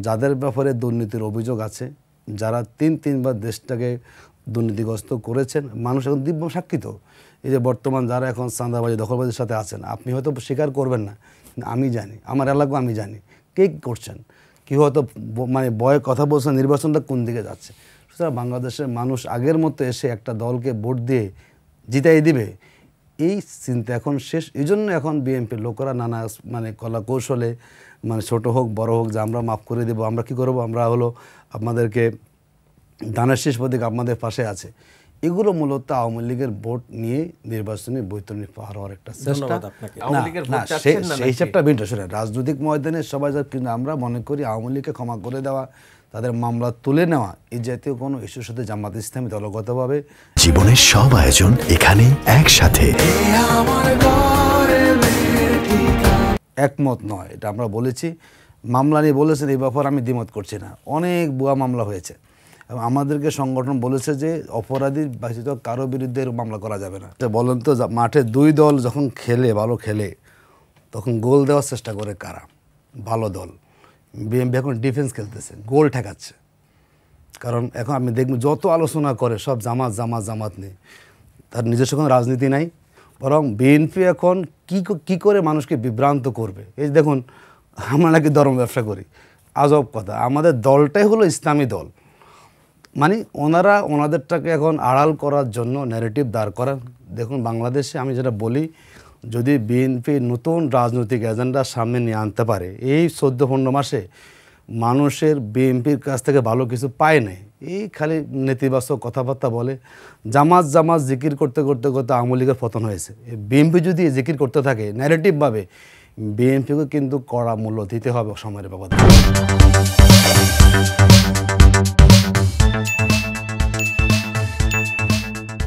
যাদের ব্যাপারে দুর্নীতির অভিযোগ আছে, যারা তিনবার দেশটাকে দুর্নীতিগ্রস্ত করেছেন, মানুষ এখন দিব্য সাক্ষী। তো এই যে বর্তমান যারা এখন চাঁদাবাজি দখলবাজির সাথে আছেন, আপনি হয়তো স্বীকার করবেন না, কিন্তু আমি জানি, আমার এলাকা আমি জানি কে করছেন, কি হয়তো মানে ভয়ে কথা বলছেন নির্বাচনটা কোন দিকে যাচ্ছে। সুতরাং বাংলাদেশের মানুষ আগের মতো এসে একটা দলকে ভোট দিয়ে জিতাই দিবে, এই চিন্তা এখন শেষ। এই জন্য এখন বিএনপির লোকেরা নানা মানে কলা কৌশলে, মানে ছোটো হোক বড় হোক, যে আমরা মাফ করে দেবো, আমরা কি করবো, আমরা হলো আপনাদেরকে দানের শেষ প্রতীক আপনাদের পাশে আছে, এগুলো মূলত আওয়ামী লীগের ভোট নিয়ে নির্বাচনী বৈতরণী পার হওয়ার একটা চেষ্টা। সেই হিসাবটা ভিন্ন। শুনে রাজনৈতিক ময়দানে সবাই, কিন্তু আমরা মনে করি আওয়ামী লীগকে ক্ষমা করে দেওয়া, তাদের মামলা তুলে নেওয়া, এই জাতীয় কোনো ইস্যুর সাথে জামাত ইসলামী দলগতভাবে জীবনের সব আয়োজন এখানে একসাথে একমত নয়, এটা আমরা বলেছি। মামলা নিয়ে বলেছেন, এই ব্যাপারে আমি দ্বিমত করছি না। অনেক ভুয়া মামলা হয়েছে এবং আমাদেরকে সংগঠন বলেছে যে অপরাধী ব্যতীত কারো বিরুদ্ধে মামলা করা যাবে না। বলেন তো, মাঠে দুই দল যখন খেলে, ভালো খেলে, তখন গোল দেওয়ার চেষ্টা করে কারা? ভালো দল। বিএনপি এখন ডিফেন্স খেলতেছে, গোল ঠেকাচ্ছে। কারণ এখন আপনি দেখবেন যত আলোচনা করে সব জামাত নেই, তার নিজস্ব কোনো রাজনীতি নাই। বরং বিএনপি এখন কি করে মানুষকে বিভ্রান্ত করবে। এই দেখুন, আমরা নাকি ধর্ম ব্যবসা করি, আজব কথা। আমাদের দলটাই হলো ইসলামী দল। মানে ওনাদেরটাকে এখন আড়াল করার জন্য ন্যারেটিভ দাঁড় করান। দেখুন বাংলাদেশে আমি যেটা বলি, যদি বিএনপি নতুন রাজনৈতিক এজেন্ডা সামনে নিয়ে আনতে পারে, এই 14-15 মাসে মানুষের বিএনপির কাছ থেকে ভালো কিছু পায় নাই। এই খালি নেতিবাচক কথাবার্তা বলে, জামাত জিকির করতে আওয়ামী লীগের পতন হয়েছে। বিএনপি যদি জিকির করতে থাকে ন্যারেটিভভাবে, বিএনপিকে কিন্তু কড়া মূল্য দিতে হবে সময়ের ব্যবধানে।